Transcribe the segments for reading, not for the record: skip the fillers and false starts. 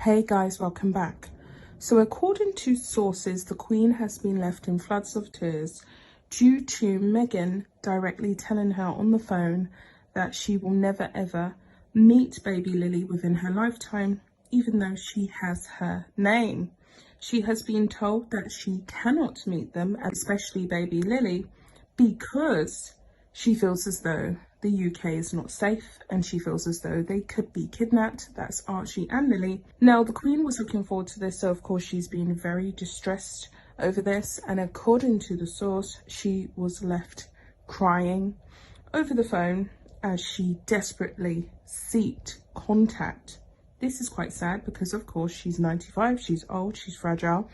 Hey guys, welcome back. So according to sources, the Queen has been left in floods of tears due to Meghan directly telling her on the phone that she will never ever meet baby Lili within her lifetime, even though she has her name. She has been told that she cannot meet them, especially baby Lili, because she feels as though the UK is not safe and she feels as though they could be kidnapped. That's Archie and Lili. Now, the Queen was looking forward to this, so of course she's been very distressed over this. And according to the source, she was left crying over the phone as she desperately sought contact. This is quite sad because of course she's 95, she's old, she's fragile.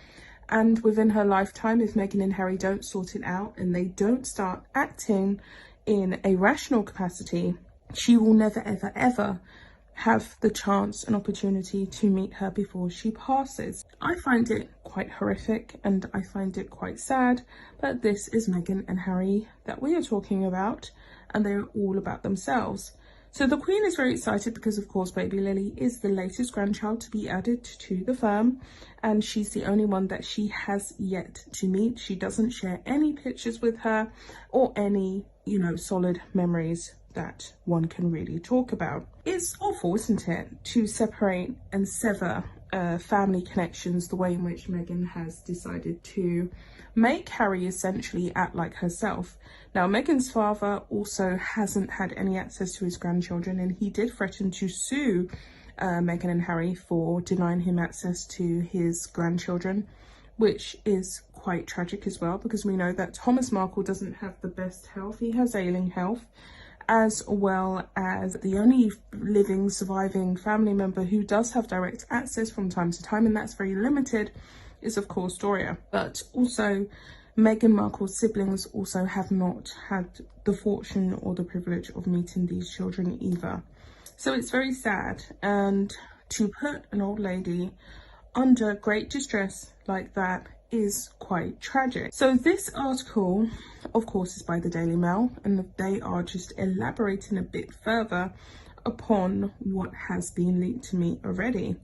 And within her lifetime, if Meghan and Harry don't sort it out and they don't start acting in a rational capacity, she will never, ever, ever have the chance and opportunity to meet her before she passes. I find it quite horrific and I find it quite sad, but this is Meghan and Harry that we are talking about, and they're all about themselves. So the Queen is very excited because of course baby Lili is the latest grandchild to be added to the firm, and she's the only one that she has yet to meet. She doesn't share any pictures with her or any, solid memories that one can really talk about. It's awful, isn't it, to separate and sever family connections the way in which Meghan has decided to make Harry essentially act like herself. Now, Meghan's father also hasn't had any access to his grandchildren, and he did threaten to sue Meghan and Harry for denying him access to his grandchildren, which is quite tragic as well, because we know that Thomas Markle doesn't have the best health. He has ailing health, as well as the only living surviving family member who does have direct access from time to time, and that's very limited, is of course Doria. But also Meghan Markle's siblings also have not had the fortune or the privilege of meeting these children either. So it's very sad, and to put an old lady under great distress like that is quite tragic. So this article, of course, is by the Daily Mail, and they are just elaborating a bit further upon what has been leaked to me already.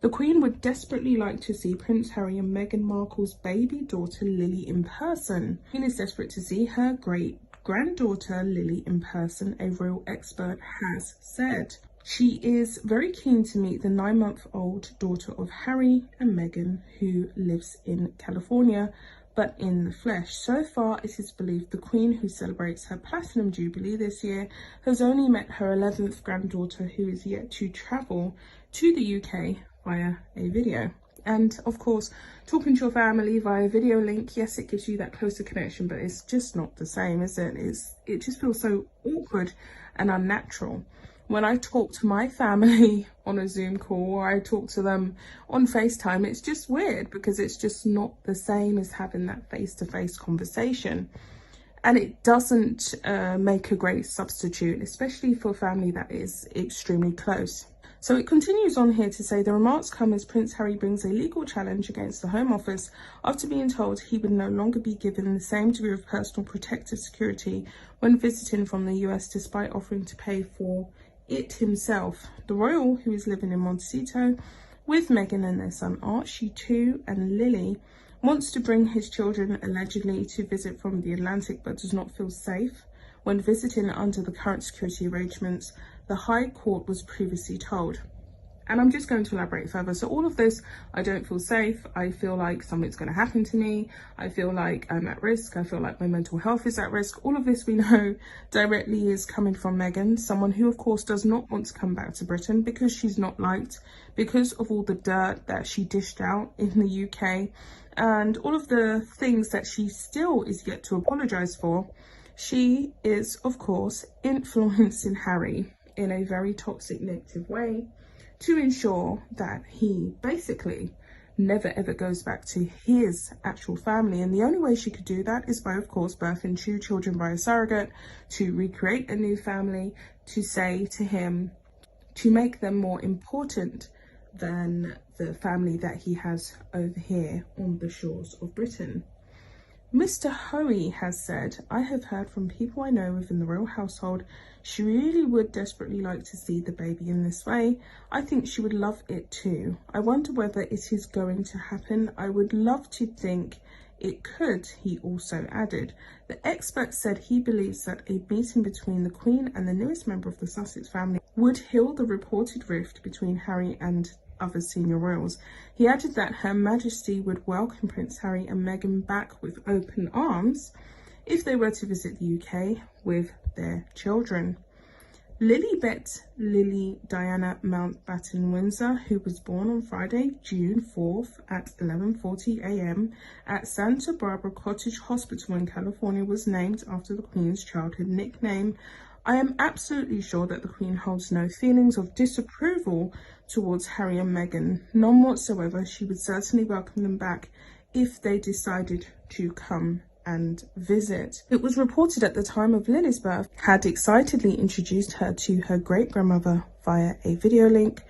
The Queen would desperately like to see Prince Harry and Meghan Markle's baby daughter Lili in person. The Queen is desperate to see her great-granddaughter Lili in person, a royal expert has said. She is very keen to meet the 9-month-old daughter of Harry and Meghan, who lives in California, but in the flesh. So far, it is believed the Queen, who celebrates her Platinum Jubilee this year, has only met her 11th granddaughter, who is yet to travel to the UK via a video. And of course, talking to your family via video link, yes, it gives you that closer connection, but it's just not the same, is it? It just feels so awkward and unnatural. When I talk to my family on a Zoom call, or I talk to them on FaceTime, it's just weird because it's just not the same as having that face-to-face conversation. And it doesn't make a great substitute, especially for family that is extremely close. So it continues on here to say the remarks come as Prince Harry brings a legal challenge against the Home Office after being told he would no longer be given the same degree of personal protective security when visiting from the US, despite offering to pay for it himself. The royal, who is living in Montecito with Meghan and their son Archie too, and Lili, wants to bring his children allegedly to visit from the Atlantic, but does not feel safe when visiting under the current security arrangements, the High Court was previously told. And I'm just going to elaborate further. So all of this, I don't feel safe. I feel like something's going to happen to me. I feel like I'm at risk. I feel like my mental health is at risk. All of this we know directly is coming from Meghan, someone who of course does not want to come back to Britain because she's not liked, because of all the dirt that she dished out in the UK and all of the things that she still is yet to apologise for. She is of course influencing Harry in a very toxic, negative way, to ensure that he basically never ever goes back to his actual family. And the only way she could do that is by, of course, birthing 2 children by a surrogate, to recreate a new family, to say to him, to make them more important than the family that he has over here on the shores of Britain. Mr. Hoey has said, I have heard from people I know within the royal household, she really would desperately like to see the baby in this way. I think she would love it too. I wonder whether it is going to happen. I would love to think it could, he also added. The expert said he believes that a meeting between the Queen and the newest member of the Sussex family would heal the reported rift between Harry and other senior royals. He added that Her Majesty would welcome Prince Harry and Meghan back with open arms if they were to visit the UK with their children. Lili Diana Mountbatten Windsor, who was born on Friday, June 4th at 11:40 a.m. at Santa Barbara Cottage Hospital in California, was named after the Queen's childhood nickname. I am absolutely sure that the Queen holds no feelings of disapproval towards Harry and Meghan, none whatsoever. She would certainly welcome them back if they decided to come and visit. It was reported at the time of Lily's birth had excitedly introduced her to her great-grandmother via a video link.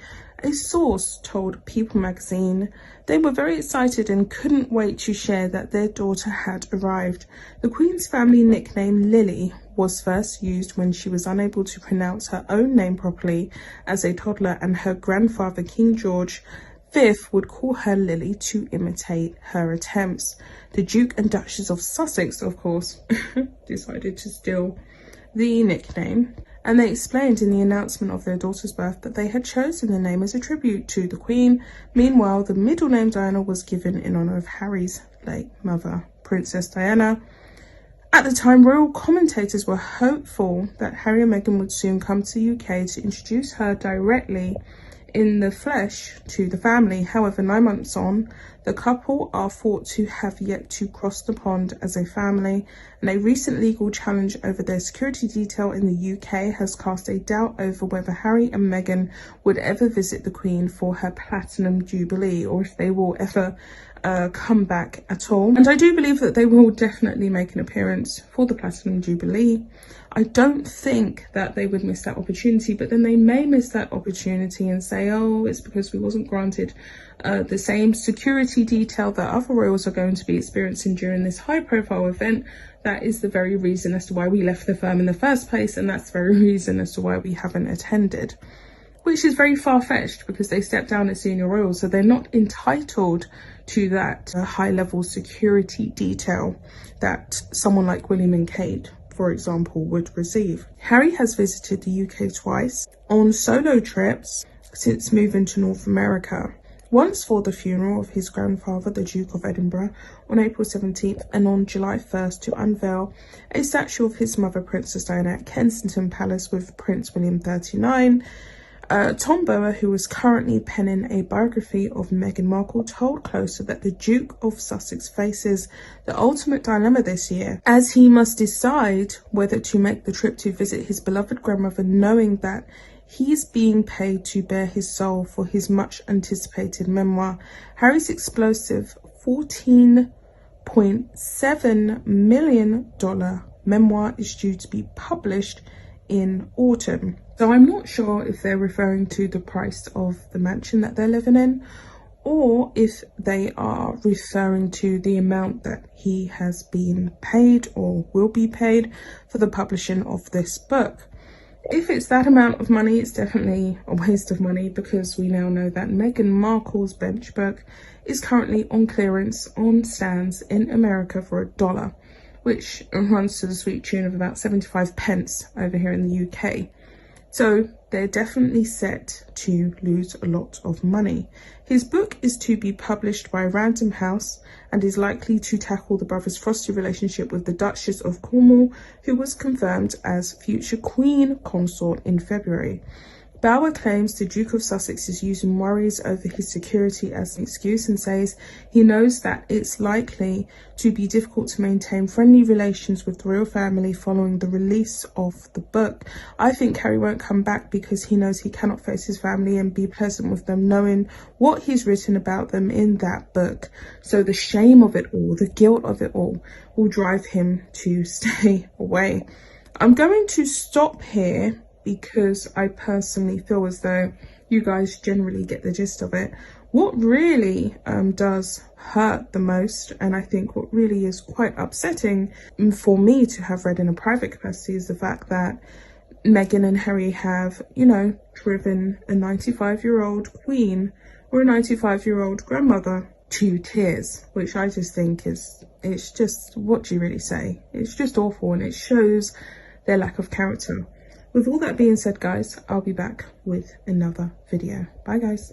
A source told People magazine they were very excited and couldn't wait to share that their daughter had arrived. The Queen's family nickname Lily was first used when she was unable to pronounce her own name properly as a toddler, and her grandfather King George V would call her Lily to imitate her attempts. The Duke and Duchess of Sussex, of course, decided to steal the nickname, and they explained in the announcement of their daughter's birth that they had chosen the name as a tribute to the Queen. Meanwhile, the middle name Diana was given in honour of Harry's late mother, Princess Diana. At the time, royal commentators were hopeful that Harry and Meghan would soon come to the UK to introduce her directly in the flesh to the family. However, 9 months on, the couple are thought to have yet to cross the pond as a family, and a recent legal challenge over their security detail in the UK has cast a doubt over whether Harry and Meghan would ever visit the Queen for her Platinum Jubilee, or if they will ever come back at all. And I do believe that they will definitely make an appearance for the Platinum Jubilee. I don't think that they would miss that opportunity, but then they may miss that opportunity and say, oh, it's because we wasn't granted the same security detail that other royals are going to be experiencing during this high profile event. That is the very reason as to why we left the firm in the first place, and that's the very reason as to why we haven't attended. Which is very far-fetched because they stepped down as senior royals, so they're not entitled to that high-level security detail that someone like William and Kate, for example, would receive. Harry has visited the UK twice on solo trips since moving to North America. Once for the funeral of his grandfather, the Duke of Edinburgh, on April 17th, and on July 1st to unveil a statue of his mother, Princess Diana, at Kensington Palace with Prince William 39. Tom Bower, who is currently penning a biography of Meghan Markle, told Closer that the Duke of Sussex faces the ultimate dilemma this year, as he must decide whether to make the trip to visit his beloved grandmother, knowing that he's being paid to bare his soul for his much anticipated memoir. Harry's explosive $14.7 million memoir is due to be published in autumn. So I'm not sure if they're referring to the price of the mansion that they're living in, or if they are referring to the amount that he has been paid or will be paid for the publishing of this book. If it's that amount of money, it's definitely a waste of money, because we now know that Meghan Markle's bench book is currently on clearance on stands in America for $1, which runs to the sweet tune of about 75 pence over here in the UK. So they're definitely set to lose a lot of money. His book is to be published by Random House and is likely to tackle the brothers' frosty relationship with the Duchess of Cornwall, who was confirmed as future Queen Consort in February. Bower claims the Duke of Sussex is using worries over his security as an excuse, and says he knows that it's likely to be difficult to maintain friendly relations with the royal family following the release of the book. I think Harry won't come back because he knows he cannot face his family and be pleasant with them, knowing what he's written about them in that book. So the shame of it all, the guilt of it all, will drive him to stay away. I'm going to stop here, because I personally feel as though you guys generally get the gist of it. What really does hurt the most, and I think what really is quite upsetting for me to have read in a private capacity, is the fact that Meghan and Harry have, you know, driven a 95-year-old queen or a 95-year-old grandmother to tears, which I just think is, it's just, what do you really say? It's just awful, and it shows their lack of character. With all that being said, guys, I'll be back with another video. Bye, guys.